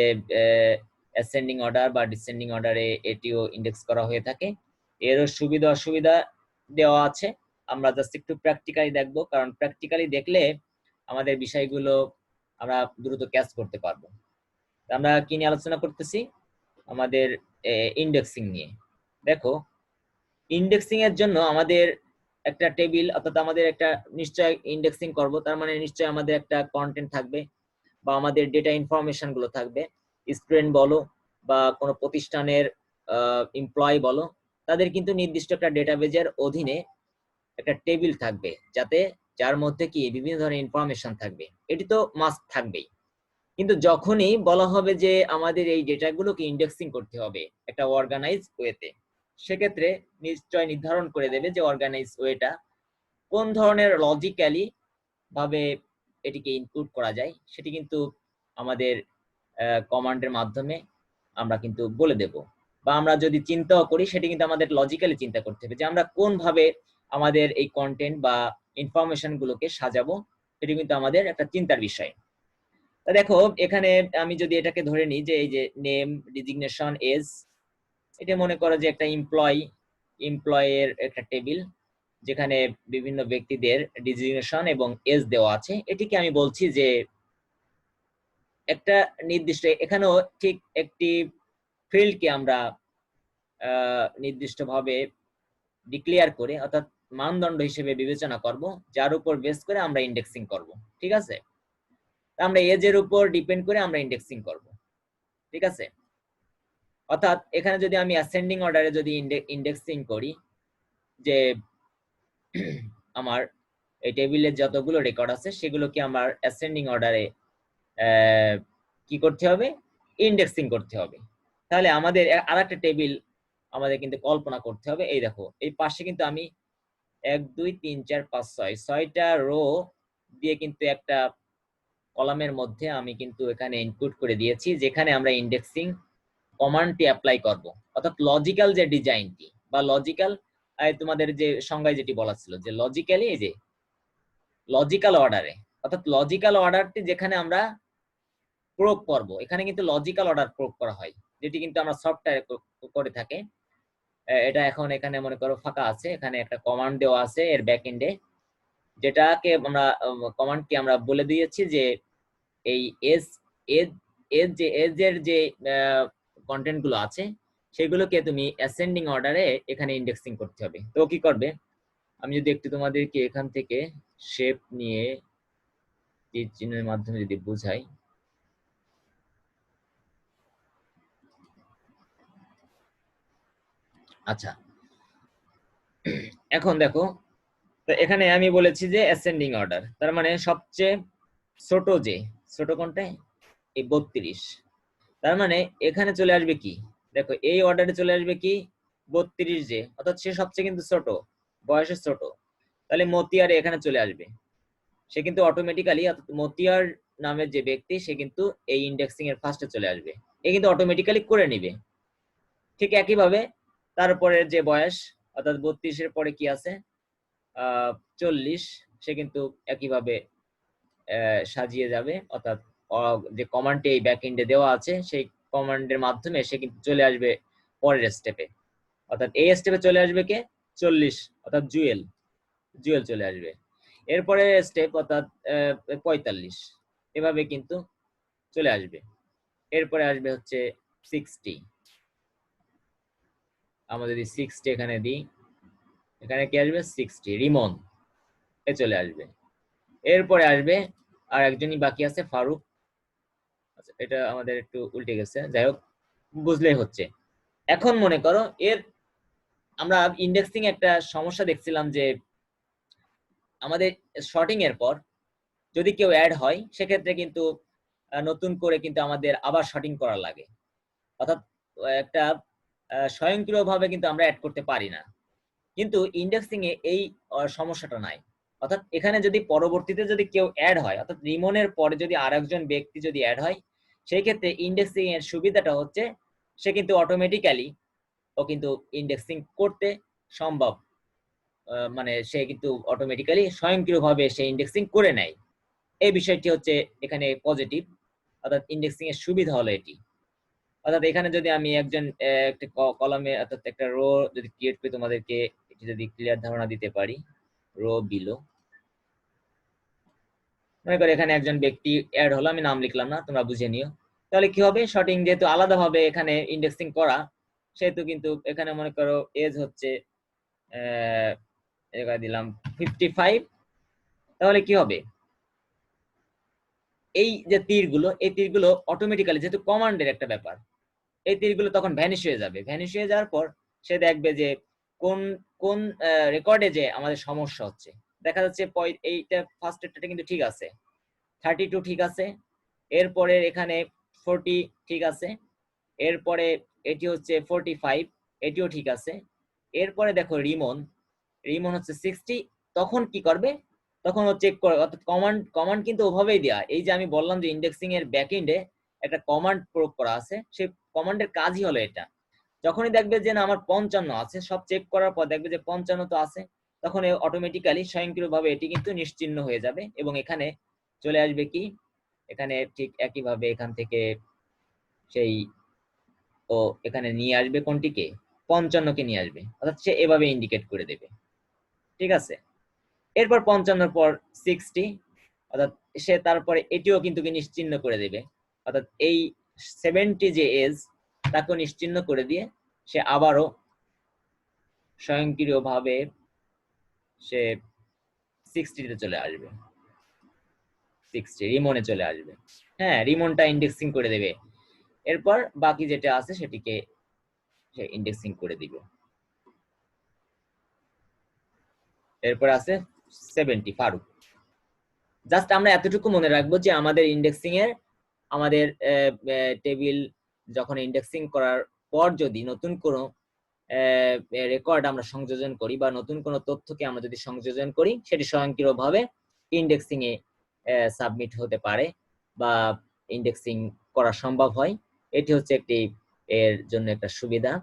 অ্যাসেন্ডিং অর্ডার বা ডিসেন্ডিং অর্ডারে এটিও ইন্ডেক্স করা হয়ে থাকে। এরও সুবিধা অসুবিধা দেওয়া আছে, আমরা জাস্ট একটু প্র্যাকটিক্যালি দেখবো, কারণ প্র্যাকটিক্যালি দেখলে আমাদের বিষয়গুলো আমরা দ্রুত ক্যাচ করতে পারবো। আমরা কি নিয়ে আলোচনা করতেছি? আমাদের ইন্ডেক্সিং নিয়ে। দেখো, ইন্ডেক্সিং এর জন্য আমাদের একটা টেবিল, অর্থাৎ আমাদের একটা নিশ্চয় ইন্ডেক্সিং করব, তার মানে নিশ্চয় আমাদের একটা কন্টেন্ট থাকবে বা আমাদের ডেটা ইনফরমেশন গুলো থাকবে। স্টুডেন্ট বলো বা কোনো প্রতিষ্ঠানের এমপ্লয়ি বলো, তাদের কিন্তু নির্দিষ্ট একটা ডেটাবেজের অধীনে একটা টেবিল থাকবে, যার মধ্যে কি বিভিন্ন ধরনের ইনফরমেশন থাকবে। এটি তো মাস্ট থাকবেই। কিন্তু যখনই বলা হবে যে আমাদের এই ডেটাগুলোকে ইন্ডেক্সিং করতে হবে একটা অর্গানাইজ ওয়েতে, সেক্ষেত্রে নিশ্চয় নির্ধারণ করে দেবে যে অর্গানাইজ ওয়েটা কোন ধরনের লজিক্যালি ভাবে এটিকে ইনপুট করা যায়, সেটি কিন্তু আমাদের কমান্ডের মাধ্যমে আমরা কিন্তু বলে দেব। বা আমরা যদি চিন্তাও করি, সেটি কিন্তু আমাদের লজিক্যালি চিন্তা করতে হবে যে আমরা কোন ভাবে আমাদের এই কন্টেন্ট বা ইনফরমেশন গুলোকে সাজাবো, সেটি কিন্তু আমাদের একটা চিন্তার বিষয়। দেখো, এখানে আমি যদি এটাকে ধরে নিই যে এই যে নেম, ডিজিগনেশন, এজ, এটা মনে করো যে একটা এমপ্লয়ের একটা টেবিল, যেখানে বিভিন্ন ব্যক্তিদের ডিজিগনেশন এবং এজ দেওয়া আছে। এটিকে আমি বলছি যে একটা নির্দিষ্ট, এখানেও ঠিক একটি ফিল্ডকে আমরা নির্দিষ্টভাবে ডিক্লেয়ার করে, অর্থাৎ মানদণ্ড হিসেবে বিবেচনা করব, যার উপর বেস করে আমরা ইন্ডেক্সিং করব। ঠিক আছে? আমরা এজের উপর ডিপেন্ড করে আমরা ইন্ডেক্সিং করব। ঠিক আছে? অর্থাৎ এখানে যদি আমি অ্যাসেন্ডিং অর্ডারে যদি ইন্ডেক্সিং করি, যে আমার এই টেবিলের যতগুলো রেকর্ড আছে সেগুলোকে আমার অ্যাসেন্ডিং অর্ডারে কি করতে হবে, ইন্ডেক্সিং করতে হবে। তাহলে আমাদের আরেকটা টেবিল আমাদের কিন্তু কল্পনা করতে হবে। এই দেখো, এই পাশে কিন্তু আমি 1 2 3 4 5 6টা রো দিয়ে কিন্তু একটা কলামের মধ্যে আমি কিন্তু এখানে ইনপুট করে দিয়েছি, যেখানে আমরা ইন্ডেক্সিং কমান্ডটি অ্যাপ্লাই করব। অর্থাৎ লজিক্যাল যে ডিজাইনটি বা লজিক্যাল, তোমাদের যে সংজ্ঞায় যেটি বলা ছিল যে লজিক্যালি, এই যে লজিক্যাল অর্ডারে, অর্থাৎ লজিক্যাল অর্ডারটি যেখানে আমরা প্রয়োগ করব, এখানে কিন্তু লজিক্যাল অর্ডার প্রয়োগ করা হয়, যেটি কিন্তু আমরা সফটওয়্যারে করে থাকে। এটা এখন এখানে মনে করো ফাঁকা আছে, এখানে একটা কমান্ড দেওয়া আছে এর ব্যাক এন্ডে, যেটাকে আমরা কমান্ডকে আমরা বলে দিয়েছি যে এই এজ এজ এজের যে কন্টেন্ট গুলো আছে সেগুলোকে তুমি অ্যাসেন্ডিং অর্ডারে এখানে ইন্ডেক্সিং করতে হবে। তো কি করবে, আমি যদি একটু তোমাদেরকে এখান থেকে শেপ নিয়ে তীর চিহ্নের মাধ্যমে যদি বুঝাই, আচ্ছা এখন দেখো, তো এখানে আমি বলেছি যে অ্যাসেন্ডিং অর্ডার, তার মানে সবচেয়ে ছোট যে ছোট কোনটা, এই 32, তার মানে এখানে চলে আসবে কি, দেখো এই অর্ডারে চলে আসবে কি 32 যে, অর্থাৎ সে সবচেয়ে কিন্তু ছোট, বয়সে ছোট, তাহলে মতিয়ার এখানে চলে আসবে। সে কিন্তু অটোমেটিক্যালি, অর্থাৎ মতিয়ার নামের যে ব্যক্তি সে কিন্তু এই ইন্ডেক্সিং এর ফার্স্টে চলে আসবে, এ কিন্তু অটোমেটিক্যালি করে নিবে। ঠিক একইভাবে তারপরে যে বয়স, অর্থাৎ 32-এর পরে কি আছে 40, সে কিন্তু একইভাবে সাজিয়ে যাবে, অর্থাৎ যে কমান্ডটি এই ব্যাকএন্ডে দেওয়া আছে সেই কমান্ডের মাধ্যমে সে কিন্তু চলে আসবে পরের স্টেপে, অর্থাৎ এই স্টেপে চলে আসবে কে 40, অর্থাৎ জুয়েল চলে আসবে। এরপরে স্টেপ অর্থাৎ 45, এভাবে কিন্তু চলে আসবে। এরপরে আসবে হচ্ছে 60, আমরা যদি 60 এখানে দিই, এখানে কি আসবে 60, রিমন এ চলে আসবে। এরপরে আসবে আর একজনই বাকি আছে, ফারুক। আচ্ছা, এটা আমাদের একটু উল্টে গেছে, যাই হোক বুঝলেই হচ্ছে। এখন মনে করো এর আমরা ইন্ডেক্সিং একটা সমস্যা দেখছিলাম যে আমাদের শর্টিং এর পর যদি কেউ অ্যাড হয় সেক্ষেত্রে কিন্তু নতুন করে কিন্তু আমাদের আবার শর্টিং করা লাগে, অর্থাৎ একটা স্বয়ংক্রিয়ভাবে কিন্তু আমরা অ্যাড করতে পারি না। কিন্তু ইন্ডেক্সিং এ এই সমস্যাটা নাই, অর্থাৎ এখানে যদি পরবর্তীতে যদি কেউ অ্যাড হয়, অর্থাৎ রিমনের পরে যদি আরেকজন ব্যক্তি যদি অ্যাড হয়, সেই ক্ষেত্রে ইন্ডেক্সিং এর সুবিধাটা হচ্ছে সে কিন্তু অটোমেটিক্যালি ও কিন্তু ইন্ডেক্সিং করতে সম্ভব, মানে সে কিন্তু অটোমেটিক্যালি স্বয়ংক্রিয়ভাবে সে ইন্ডেক্সিং করে নেয়। এই বিষয়টি হচ্ছে এখানে পজিটিভ, অর্থাৎ ইন্ডেক্সিং এর সুবিধা হলো এটি। অর্থাৎ এখানে যদি আমি একজন একটা কলামে অর্থাৎ একটা রো যদি ক্রিয়েট করি, তোমাদেরকে এটি যদি ক্লিয়ার ধারণা দিতে পারি, রো বিলো, মনে করি এখানে একজন ব্যক্তি অ্যাড হলো, আমি নাম লিখলাম না, তোমরা বুঝে নিও। তাহলে কি হবে, শর্টিং যেহেতু আলাদাভাবে এখানে ইন্ডেক্সিং করা, সেহেতু কিন্তু এখানে মনে করো এজ হচ্ছে দিলাম 55, তাহলে কি হবে, এই যে তীরগুলো, এই তীরগুলো অটোমেটিক্যালি যেহেতু কমান্ডের একটা ব্যাপার, এই তীরগুলো তখন ভ্যানিশ হয়ে যাবে। ভ্যানিশ হয়ে যাওয়ার পর সে দেখবে যে কোন কোন রেকর্ডে যে আমাদের সমস্যা হচ্ছে। দেখা যাচ্ছে এইটা ফার্স্ট এটা কিন্তু ঠিক আছে, 32 ঠিক আছে, এরপরে এখানে 40 ঠিক আছে, এরপরে এটি হচ্ছে 45, এটিও ঠিক আছে। এরপরে দেখো রিমন হচ্ছে 60, তখন কি করবে, তখন ও চেক করে, অর্থাৎ কমান্ড কিন্তু ওভাবেই দেয়া, এই যে আমি বললাম যে ইন্ডেক্সিং এর ব্যাকএন্ডে একটা কমান্ড প্রয়োগ করা আছে, সেই কমান্ডের কাজই হলো এটা। যখনই দেখবে যে না আমার 55 আছে, সব চেক করার পর দেখবে যে 55 তো আছে, তখন অটোমেটিক্যালি স্বয়ংক্রিয়ভাবে এটি কিন্তু নিশ্চিহ্ন হয়ে যাবে এবং এখানে চলে আসবে কি, এখানে ঠিক একইভাবে এখান থেকে সেই ও এখানে নিয়ে আসবে কোনটিকে, 55কে নিয়ে আসবে, অর্থাৎ সে এভাবে ইন্ডিকেট করে দেবে। ঠিক আছে, এরপর 55 পর 60, অর্থাৎ সে তারপরে এটিও কিন্তু নিশ্চিহ্ন করে দেবে, অর্থাৎ এই 70 যে এজ তাকে নিশ্চিহ্ন করে দিয়ে সে আবারও স্বয়ংক্রিয়ভাবে সে 60 তে চলে আসবে, 60 রিমনে চলে আসবে। হ্যাঁ, রিমনটা ইন্ডেক্সিং করে দেবে, এরপর বাকি যেটা আছে সেটিকে সে ইন্ডেক্সিং করে দিবে। এরপর আছে 70 ফারুক। জাস্ট আমরা এতটুকু মনে রাখবো যে আমাদের ইন্ডেক্সিং এর আমাদের টেবিল যখন ইন্ডেক্সিং করার পর যদি নতুন কোনো রেকর্ড আমরা সংযোজন করি বা নতুন কোনো তথ্যকে আমরা যদি সংযোজন করি, সেটি স্বয়ংক্রিয়ভাবে ইন্ডেক্সিং এ সাবমিট হতে পারে বা ইন্ডেক্সিং করা সম্ভব হয়। এটি হচ্ছে একটি এর জন্য একটা সুবিধা।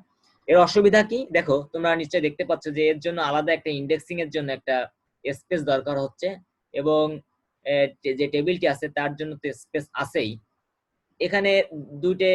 এর অসুবিধা কি, দেখো তোমরা নিশ্চয়ই দেখতে পাচ্ছ যে এর জন্য আলাদা একটা ইন্ডেক্সিং এর জন্য একটা স্পেস দরকার হচ্ছে, এবং যে টেবিলটি আছে তার জন্য তো স্পেস আছেই। এখানে দুইটা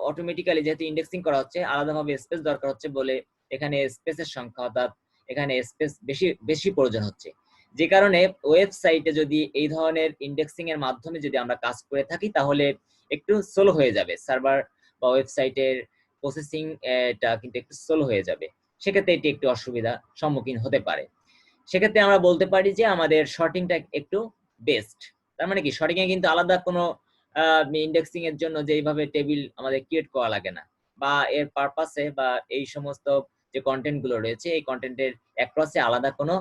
অটোমেটিক্যালি যেহেতু ইন্ডেক্সিং করা হচ্ছে, আলাদাভাবে স্পেস দরকার হচ্ছে বলে এখানে স্পেসের সংখ্যা, অর্থাৎ এখানে স্পেস বেশি বেশি প্রয়োজন হচ্ছে। যে কারণে ওয়েবসাইটে যদি এই ধরনের ইন্ডেক্সিং এর মাধ্যমে যদি আমরা কাজ করে থাকি তাহলে একটু স্লো হয়ে যাবে, সার্ভার বা ওয়েবসাইটের প্রসেসিং এটা কিন্তু একটু স্লো হয়ে যাবে, সেক্ষেত্রে এটি একটু অসুবিধা সম্মুখীন হতে পারে। সেক্ষেত্রে আমরা বলতে পারি যে আমাদের শর্টিংটা একটু বেস্ট। তার মানে কি, শর্টিং এ কিন্তু আলাদা কোনো ইন্ডেক্সিং এর জন্য যেভাবে টেবিল আমাদের ক্রিয়েট করা লাগে না, বা এর পারপাসে বা এই সমস্ত যে কন্টেন্ট গুলো রয়েছে এই কন্টেন্টের অ্যাক্রসে আলাদা কোনো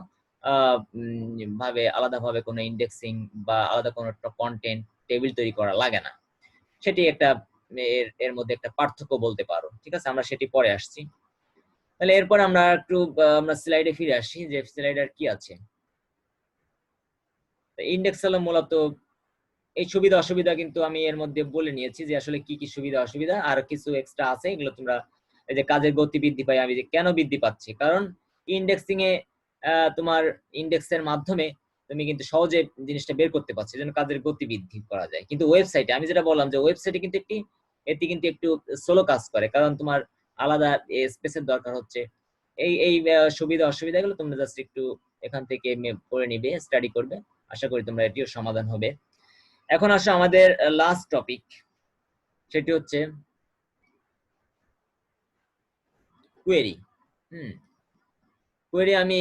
আলাদাভাবে কোনো ইন্ডেক্সিং বা আলাদা কোনো কন্টেন্ট টেবিল তৈরি করা লাগে না। সেটি একটা এর মধ্যে একটা পার্থক্য বলতে পারো। ঠিক আছে, আমরা সেটি পরে আসছি। তাহলে এরপর আমরা একটু আমরা স্লাইডে ফিরে আসি যে স্লাইডার কি আছে। ইন্ডেক্স হলো মূলত এই সুবিধা অসুবিধা কিন্তু আমি এর মধ্যে বলে নিয়েছি যে আসলে কি কি সুবিধা অসুবিধা, আর কিছু এক্সট্রা আছে এগুলো তোমরা, এই যে কাজের গতি বৃদ্ধি পায়, আমি যে কেন বৃদ্ধি পাচ্ছে, কারণ ইন্ডেক্সিং এ তোমার ইন্ডেক্সের মাধ্যমে তুমি কিন্তু সহজে জিনিসটা বের করতে পারছো, যেন কাজের গতি বৃদ্ধি করা যায়। কিন্তু ওয়েবসাইটে আমি যেটা বললাম যে ওয়েবসাইটে কিন্তু এটি কিন্তু একটু স্লো কাজ করে, কারণ তোমার আলাদা স্পেসের দরকার হচ্ছে। এই এই সুবিধা অসুবিধা গুলো তোমরা জাস্ট একটু এখান থেকে পড়ে নিবে, স্টাডি করবে, আশা করি তোমরা এটিও সমাধান হবে। এখন আসো আমাদের লাস্ট টপিক, সেটি হচ্ছে কোয়েরি। কোয়েরি আমি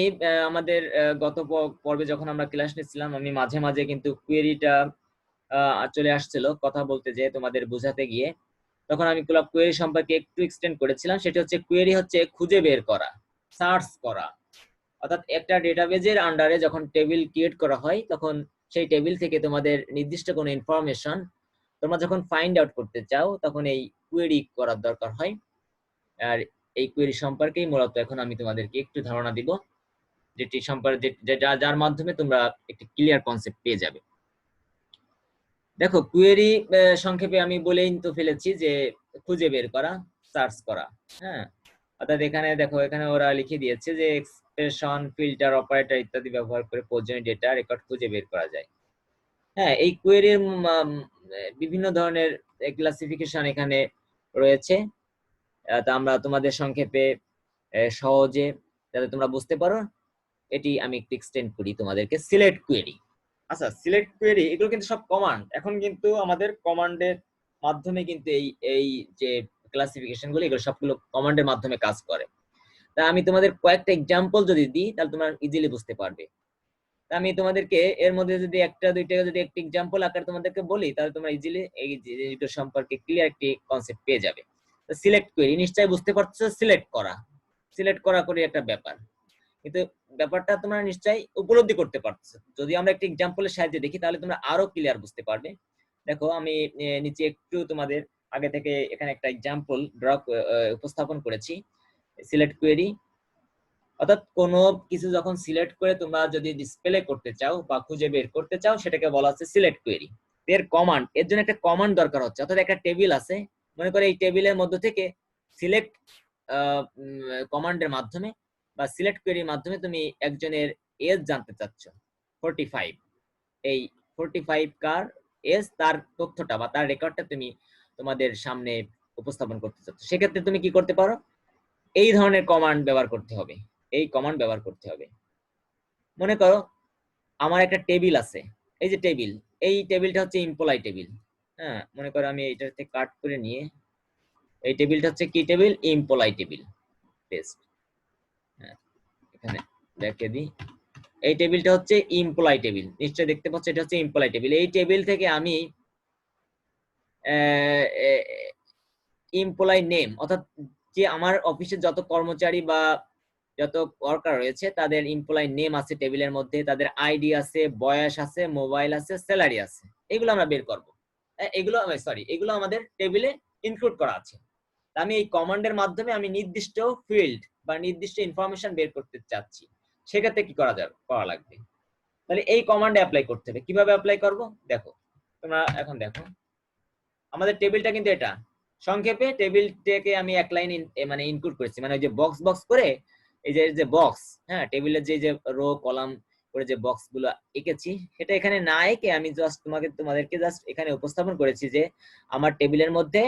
আমাদের গত পর্বে যখন আমরা ক্লাস নিচ্ছিলাম আমি মাঝে মাঝে কিন্তু কোয়েরিটা চলে আসছিল কথা বলতে, যে তোমাদের বোঝাতে গিয়ে তখন আমি কোয়েরি সম্পর্কে একটু এক্সটেন্ড করেছিলাম। সেটা হচ্ছে কোয়েরি হচ্ছে খুঁজে বের করা, সার্চ করা। অর্থাৎ একটা ডেটাবেজের আন্ডারে যখন টেবিল ক্রিয়েট করা হয় তখন সেই টেবিল থেকে তোমাদের নির্দিষ্ট কোনো ইনফরমেশন তোমরা যখন ফাইন্ড আউট করতে চাও তখন এই কোয়েরি করার দরকার হয়। আর এই কোয়েরি সম্পর্কেই মূলত এখন আমি তোমাদেরকে একটু ধারণা দিব, যেটি সম্পর্কে যার মাধ্যমে তোমরা একটি ক্লিয়ার কনসেপ্ট পেয়ে যাবে। দেখো কোয়েরি সংক্ষেপে আমি বলেই তো ফেলেছি যে খুঁজে বের করা, সার্চ করা। হ্যাঁ, অর্থাৎ এখানে দেখো, এখানে ওরা লিখে দিয়েছে যে এক্সপ্রেশন, ফিল্টার, অপারেটর ইত্যাদি ব্যবহার করে প্রয়োজনীয় ডেটা রেকর্ড খুঁজে বের করা যায়। হ্যাঁ, এই কোয়েরির বিভিন্ন ধরনের ক্লাসিফিকেশন এখানে রয়েছে। তা আমরা তোমাদের সংক্ষেপে সহজে যাতে তোমরা বুঝতে পারো এটি আমি একটু এক্সটেন্ড করি তোমাদেরকে। Select query. আচ্ছা, সিলেক্ট কোয়েরি এগুলো কিন্তু সব কমান্ড, এখন কিন্তু আমাদের কমান্ডের মাধ্যমে কিন্তু এই এই যে ক্লাসিফিকেশন গুলো এগুলো সবগুলো কমান্ডের মাধ্যমে কাজ করে। তা আমি তোমাদের কয়েকটা এক্সাম্পল যদি দিই তাহলে তোমরা ইজিলি বুঝতে পারবে। তা আমি তোমাদেরকে এর মধ্যে যদি একটা দুইটা যদি একটা এক্সাম্পল আকারে তোমাদেরকে বলি তাহলে তোমরা ইজিলি এই জিনিসটা সম্পর্কে ক্লিয়ার একটি কনসেপ্ট পেয়ে যাবে। তো সিলেক্ট কোয়েরি নিশ্চয়ই বুঝতে পারছো, সিলেক্ট করা করে একটা ব্যাপার, কিন্তু ব্যাপারটা তোমরা নিশ্চয়ই উপলব্ধি করতে পারছো। যদি আমরা একটা এক্সাম্পলের সাহায্যে দেখি তাহলে তোমরা আরো ক্লিয়ার বুঝতে পারবে। দেখো আমি নিচে একটু তোমাদের আগে থেকে এখানে একটা এক্সাম্পল উপস্থাপন করেছি। সিলেক্ট কোয়েরি অর্থাৎ কোনো কিছু যখন সিলেক্ট করে তোমরা যদি ডিসপ্লে করতে চাও বা খুঁজে বের করতে চাও সেটাকে বলা হচ্ছে সিলেক্ট কোয়েরি। এর কমান্ড, এর জন্য একটা কমান্ড দরকার হচ্ছে, অর্থাৎ একটা টেবিল আছে, মনে করে এই টেবিলের মধ্যে থেকে সিলেক্ট কমান্ডের মাধ্যমে বা সিলেক্ট কোয়েরির মাধ্যমে তুমি একজনের এজ জানতে চাচ্ছ 45, এই 45 কার এজ, তার তথ্যটা বা তার রেকর্ডটা তুমি তোমাদের সামনে উপস্থাপন করতে চাচ্ছ। সেক্ষেত্রে তুমি কি করতে পারো, এই ধরনের কমান্ড ব্যবহার করতে হবে, এই কমান্ড ব্যবহার করতে হবে। মনে করো আমার একটা টেবিল আছে, এই যে টেবিল, এই টেবিলটা হচ্ছে এমপ্লয়ি টেবিল। হ্যাঁ, মনে করো আমি এইটাতে কাট করে নিয়ে এই টেবিলটা হচ্ছে কি টেবিল, এমপ্লয়ি টেবিল। পেস্ট, হ্যাঁ এখানে দেখে দিই, এই টেবিলটা হচ্ছে এমপ্লয়ি টেবিল, নিশ্চয়ই দেখতে পাচ্ছ এটা হচ্ছে এমপ্লয়ি টেবিল। এই টেবিল থেকে আমি এমপ্লয়ি নেম, অর্থাৎ যে আমার অফিসে যত কর্মচারী বা যত ওয়ার্কার রয়েছে তাদের এমপ্লয়ি নেম আছে টেবিলের মধ্যে, তাদের আইডি আছে, বয়স আছে, মোবাইল আছে, স্যালারি আছে, এগুলো আমরা বের করব। এগুলো এগুলো আমাদের টেবিলে ইনক্লুড করা আছে। আমি এই কমান্ডের মাধ্যমে আমি নির্দিষ্ট ফিল্ড বা নির্দিষ্ট ইনফরমেশন বের করতে চাচ্ছি, সেক্ষেত্রে কি করা লাগবে, তাহলে এই কমান্ডে অ্যাপ্লাই করতে হবে। কিভাবে অ্যাপ্লাই করব দেখো, তোমরা এখন দেখো আমাদের টেবিলটা কিন্তু এটা, সংক্ষেপে টেবিলটাকে আমি এক লাইন মানে ইনক্লুড করেছি, মানে ওই যে বক্স বক্স করে এই যে বক্স, হ্যাঁ টেবিলের যে রো কলাম করে যে বক্স গুলো এঁকেছি সেটা এখানে না এঁকে আমি জাস্ট তোমাদেরকে জাস্ট এখানে উপস্থাপন করেছি যে আমার টেবিলের মধ্যে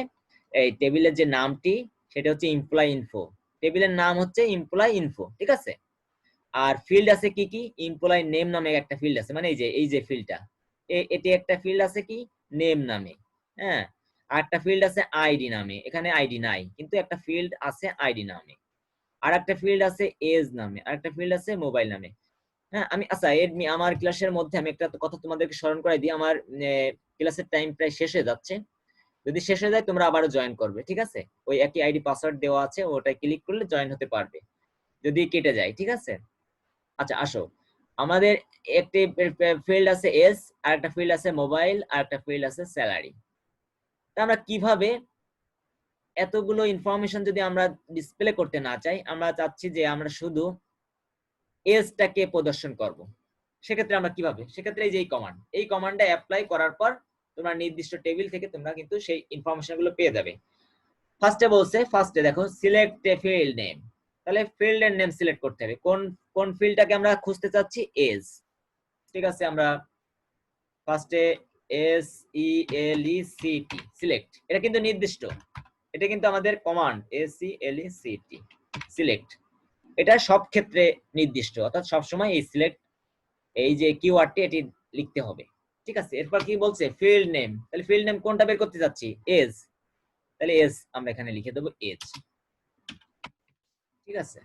এই টেবিলের যে নামটি সেটা হচ্ছে এমপ্লয়ি ইনফো, টেবিলের নাম হচ্ছে এমপ্লয়ি ইনফো, ঠিক আছে। আর ফিল্ড আছে কি কি, এমপ্লয় নেম নামে একটা ফিল্ড আছে, মানে এই যে ফিল্ডটা, এটি একটা ফিল্ড আছে কি নেম নামে, হ্যাঁ। আর একটা ফিল্ড আছে আইডি নামে, এখানে আইডি নাই কিন্তু একটা ফিল্ড আছে আইডি নামে। আর একটা ফিল্ড আছে এজ নামে, আর একটা ফিল্ড আছে মোবাইল নামে। হ্যাঁ, আমি আচ্ছা আমার ক্লাসের মধ্যে আমি একটা কথা তোমাদেরকে স্মরণ করাই দিই, আমার ক্লাসের টাইম প্রায় শেষ হয়ে যাচ্ছে। যদি শেষ হয়ে যায় তোমরা আবারও জয়েন করবে, ঠিক আছে? ওই একই আইডি পাসওয়ার্ড দেওয়া আছে, ওটাই ক্লিক করলে জয়েন হতে পারবে যদি কেটে যায়, ঠিক আছে? আচ্ছা আসো, আমাদের একটি ফিল্ড আছে এস, আর একটা ফিল্ড আছে মোবাইল, আর একটা ফিল্ড আছে স্যালারি। তা আমরা কিভাবে এতগুলো ইনফরমেশন যদি আমরা ডিসপ্লে করতে না চাই, আমরা চাচ্ছি যে আমরা শুধু এজটাকে প্রদর্শন করব, সেক্ষেত্রে আমরা কিভাবে, সেক্ষেত্রে এই কমান্ডটা অ্যাপ্লাই করার পর তোমরা নির্দিষ্ট টেবিল থেকে তোমরা কিন্তু সেই ইনফরমেশন গুলো পেয়ে যাবে। ফার্স্টে দেখো সিলেক্ট এ ফিল্ড নেম, তাহলে ফিল্ডের নেম সিলেক্ট করতে হবে। কোন ফিল্ডটাকে আমরা খুঁজতে চাচ্ছি, এজ, ঠিক আছে? আমরা ফার্স্টে SELECT সিলেক্ট, এটা কিন্তু নির্দিষ্ট, এটা কিন্তু আমাদের কমান্ড SELECT সিলেক্ট, এটা সব ক্ষেত্রে নির্দিষ্ট, অর্থাৎ সব সময় এই সিলেক্ট এই যে কিওয়ার্ডটি এটি লিখতে হবে, ঠিক আছে? এরপর কি বলছে, ফিল্ড নেম, তাহলে ফিল্ড নেম কোনটা বের করতে যাচ্ছি, এজ, তাহলে এজ আমরা এখানে লিখে দেবো এজ, ঠিক আছে?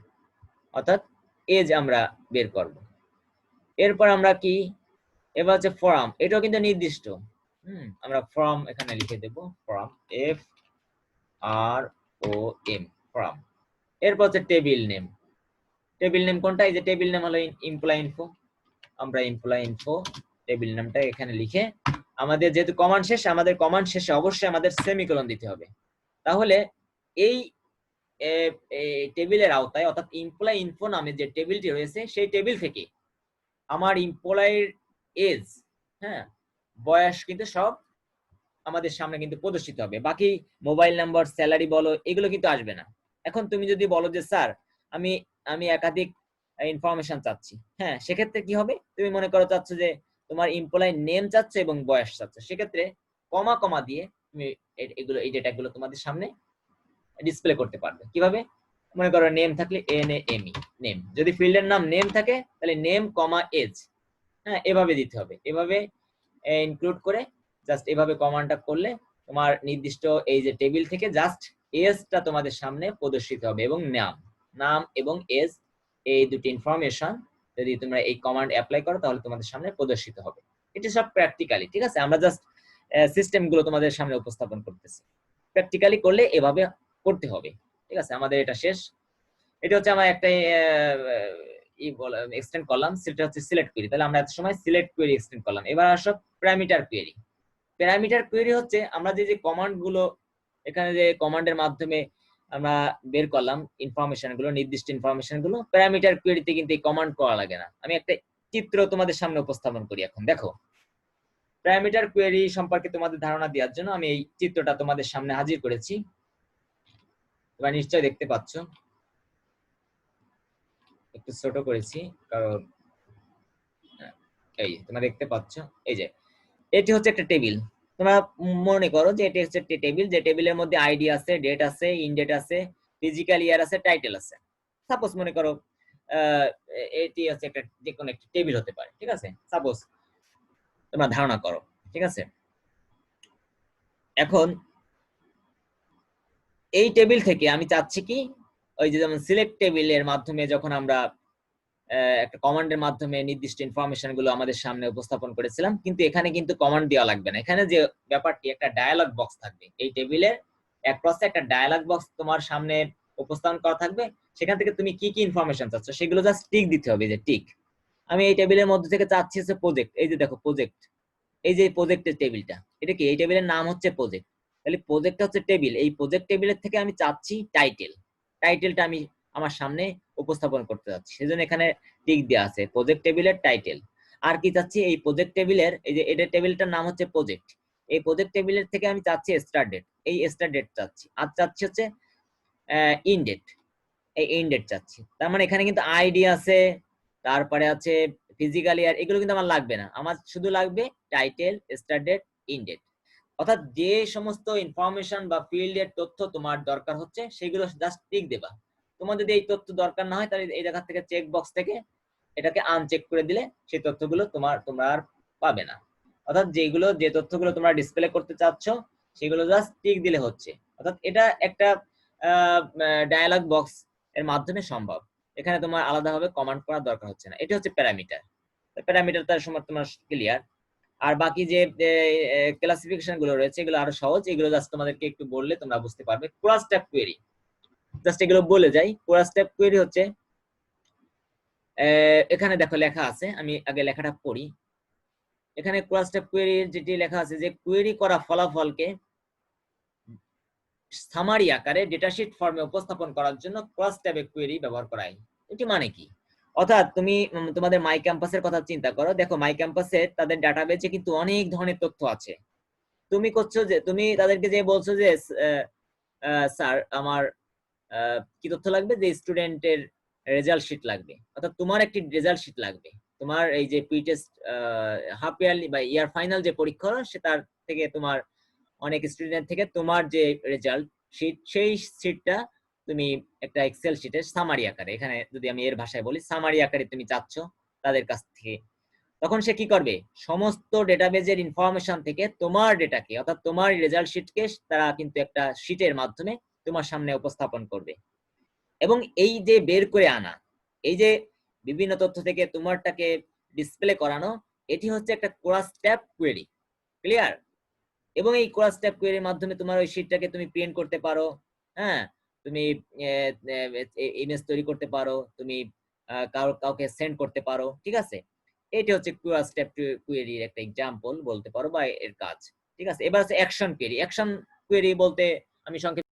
অর্থাৎ এজ আমরা বের করব। এরপর আমরা কি, এবার হচ্ছে ফর্ম, এটাও কিন্তু নির্দিষ্ট, আমরা ফর্ম এখানে লিখে দেব, ফর্ম FROM ফর্ম। এরপর হচ্ছে টেবিল নেম, টেবিল নেম কোনটা, এই যে টেবিল নেম হলো এমপ্লয় ইনফো, আমরা এমপ্লয় ইনফো টেবিল নামটা এখানে লিখে, আমাদের যেহেতু কমান্ড শেষ, আমাদের কমান্ড শেষে অবশ্যই আমাদের সেমিকোলন দিতে হবে। তাহলে এই টেবিলের আওতায়, অর্থাৎ এমপ্লয় ইনফো নামে যে টেবিলটি রয়েছে সেই টেবিল থেকে আমার এমপ্লয়ের এজ, হ্যাঁ, বয়স কিন্তু সব আমাদের সামনে কিন্তু প্রদর্শিত হবে, বাকি মোবাইল নাম্বার স্যালারি বলো এগুলো কিন্তু আসবে না। এখন তুমি যদি বলো যে স্যার আমি আমি একাধিক ইনফরমেশন চাচ্ছি, হ্যাঁ, সেক্ষেত্রে কি হবে, তুমি মনে করো চাচ্ছ যে তোমার এমপ্লয় নেম চাচ্ছ এবং বয়স চাচ্ছ, সেক্ষেত্রে কমা কমা দিয়ে তুমি এই ডেটাগুলো তোমাদের সামনে ডিসপ্লে করতে পারবে। কিভাবে, মনে করো নেম থাকলে NAME নেম, যদি ফিল্ডের নাম নেম থাকে তাহলে নেম কমা এজ, হ্যাঁ, এভাবে দিতে হবে। এভাবে ইনক্লুড করে জাস্ট এভাবে কমান্ডটা করলে তোমার নির্দিষ্ট এই যে টেবিল থেকে জাস্ট এজটা তোমাদের সামনে প্রদর্শিত হবে, এবং নাম এবং এজ এই দুটি ইনফরমেশন যদি তোমরা এই কমান্ড অ্যাপ্লাই করো তাহলে তোমাদের সামনে প্রদর্শিত হবে। এটা সব প্র্যাকটিক্যালি, ঠিক আছে? আমরা জাস্ট সিস্টেম গুলো তোমাদের সামনে উপস্থাপন করতেছি, প্র্যাকটিক্যালি করলে এভাবে করতে হবে, ঠিক আছে? আমাদের এটা শেষ। এটা হচ্ছে আমার একটা এক্সটেন্ড করলাম, সেটা হচ্ছে সিলেক্ট কোয়েরি, তাহলে আমরা এত সময় সিলেক্ট কোয়েরি এক্সটেন্ড করলাম। এবার আসো প্যারামিটার কোয়েরি। প্যারামিটার কোয়েরি হচ্ছে আমরা যে কমান্ড গুলো এখানে যে কমান্ডের মাধ্যমে আমরা বের করলাম ইনফরমেশন গুলো, নির্দিষ্ট ইনফরমেশন গুলো, প্যারামিটার কোয়েরিতে কিন্তু এই কমান্ড করা লাগে না। আমি একটা চিত্র তোমাদের সামনে উপস্থাপন করি। এখন দেখো, প্যারামিটার কোয়েরি সম্পর্কে তোমাদের ধারণা দেওয়ার জন্য আমি এই চিত্রটা তোমাদের সামনে হাজির করেছি, তোমরা নিশ্চয়ই দেখতে পাচ্ছ। একটু ছোট করেছি কারণ এই তোমরা দেখতে পাচ্ছ, এই যে এটি হচ্ছে একটা টেবিল। তোমরা মনে করো যে এটি হচ্ছে একটা টেবিল, যে টেবিলের মধ্যে আইডি আছে, ডেট আছে, ইনডেট আছে, ফিজিক্যাল ইয়ার আছে, টাইটেল আছে। সাপোজ মনে করো এটি হচ্ছে একটা যে কোনো একটা টেবিল হতে পারে, ঠিক আছে? সাপোজ তোমরা ধারণা করো, ঠিক আছে? এখন এই টেবিল থেকে আমি চাচ্ছি কি, ওই যে যেমন সিলেক্ট টেবিলের মাধ্যমে যখন আমরা একটা কমান্ডের মাধ্যমে নির্দিষ্ট ইনফরমেশন গুলো আমাদের সামনে উপস্থাপন করেছিলাম, কিন্তু এখানে কিন্তু কমান্ড দেওয়া লাগবে না। এখানে যে ব্যাপারটি, একটা ডায়ালগ বক্স থাকবে, এই টেবিলের এক পাশে একটা ডায়ালগ বক্স তোমার সামনে উপস্থাপন করা থাকবে, সেখান থেকে তুমি কি কি ইনফরমেশন চাচ্ছ সেগুলো জাস্ট টিক দিতে হবে, যে টিক। আমি এই টেবিলের মধ্যে থেকে চাচ্ছি হচ্ছে প্রজেক্ট, এই যে দেখো প্রজেক্ট, এই যে প্রজেক্টের টেবিলটা, এটা কি, এই টেবিলের নাম হচ্ছে প্রজেক্ট, তাহলে প্রজেক্টটা হচ্ছে টেবিল। এই প্রজেক্ট টেবিলের থেকে আমি চাচ্ছি টাইটেলটা আমি আমার সামনে উপস্থাপন করতে যাচ্ছি, সেজন্য এখানে টিক দেওয়া আছে প্রজেক্ট টেবিলের টাইটেল। আর কি চাচ্ছি, এই প্রজেক্ট টেবিলের এই যে এটা টেবিলটার নাম হচ্ছে প্রজেক্ট, এই প্রজেক্ট টেবিলের থেকে আমি চাচ্ছি স্টার্ট ডেট, এই স্টার্ট ডেট চাচ্ছি। আর চাচ্ছি হচ্ছে ইনডেট, এই ইনডেট চাচ্ছি। তার মানে এখানে কিন্তু আইডি আছে, তারপরে আছে ফিজিক্যাল ইয়ার, এগুলো কিন্তু আমার লাগবে না, আমার শুধু লাগবে টাইটেল, স্টার্ট ডেট, ইনডেট। অর্থাৎ যে সমস্ত ইনফরমেশন বা ফিল্ডের তথ্য তোমার দরকার হচ্ছে সেগুলো জাস্ট টিক দেবা। তোমার যদি এই তথ্য দরকার না হয় তাহলে এই জায়গা থেকে চেক বক্স থেকে এটাকে আনচেক করে দিলে সেই তথ্যগুলো তোমরা আর পাবে না। অর্থাৎ যে তথ্যগুলো তোমরা ডিসপ্লে করতে চাচ্ছ সেগুলো জাস্ট টিক দিলে হচ্ছে। অর্থাৎ এটা একটা ডায়ালগ বক্স এর মাধ্যমে সম্ভব। এখানে তোমার আলাদাভাবে কমান্ড করার দরকার হচ্ছে না। এটা হচ্ছে প্যারামিটার। প্যারামিটার তার সময় তোমার ক্লিয়ার। আর বাকি যে ক্লাসিফিকেশন গুলো রয়েছে এগুলো আরো সহজ, এগুলো জাস্ট তোমাদেরকে একটু বললে তোমরা বুঝতে পারবে। ক্রস ট্যাব কোয়েরি, জাস্ট এগুলো বলে যাই। ক্রস ট্যাব কোয়েরি হচ্ছে, এখানে দেখো লেখা আছে, আমি আগে লেখাটা পড়ি। এখানে ক্রস ট্যাব কোয়েরির যেটি লেখা আছে যে কোয়েরি করা ফলাফলকে সামারি আকারে ডেটাশিট ফর্মে উপস্থাপন করার জন্য ক্রস ট্যাবে কোয়েরি ব্যবহার করা হয়। এটি মানে কি? অর্থাৎ তুমি তোমাদের মাই ক্যাম্পাসের কথা চিন্তা করো, দেখো মাই ক্যাম্পাসে তাদের ডাটাবেজে কিন্তু অনেক ধরনের তথ্য আছে। তুমি করছো যে তুমি তাদেরকে যে বলছো যে স্যার আমার কি তথ্য লাগবে, যে স্টুডেন্টের রেজাল্ট শিট লাগবে, অর্থাৎ তোমার একটি রেজাল্ট শিট লাগবে। তোমার এই যে প্রি টেস্ট হাফ ইয়ারলি বা ইয়ার ফাইনাল যে পরীক্ষা হলো সেটার থেকে তোমার অনেক স্টুডেন্ট থেকে তোমার যে রেজাল্ট শিট, সেই শিটটা তুমি একটা এক্সেল শিটে সামারি আকারে, এখানে যদি আমি এর ভাষায় বলি সামারি আকারে তুমি চাচ্ছ তাদের কাছ থেকে, তখন সে কি করবে, সমস্ত ডেটাবেজের ইনফরমেশন থেকে তোমার ডেটাকে অর্থাৎ তোমার রেজাল্ট শিটকে তারা কিন্তু একটা শিটের মাধ্যমে তোমার সামনে উপস্থাপন করবে। এবং এই যে বের করে আনা, এই যে বিভিন্ন তথ্য থেকে তোমারটাকে ডিসপ্লে করানো, এটি হচ্ছে একটা ক্রস ট্যাব কোয়েরি। ক্লিয়ার? এবং এই ক্রস ট্যাব কোয়েরির মাধ্যমে তোমার ওই শিটটাকে তুমি প্রিন্ট করতে পারো, হ্যাঁ, তুমি ইমেজ তৈরি করতে পারো, তুমি কাউকে সেন্ড করতে পারো, ঠিক আছে? এটি হচ্ছে ক্রস ট্যাব কোয়েরির একটা এক্সাম্পল বলতে পারো বা এর কাজ। ঠিক আছে, এবার আছে অ্যাকশন কোয়েরি। অ্যাকশন কোয়েরি বলতে আমি সংক্ষেপে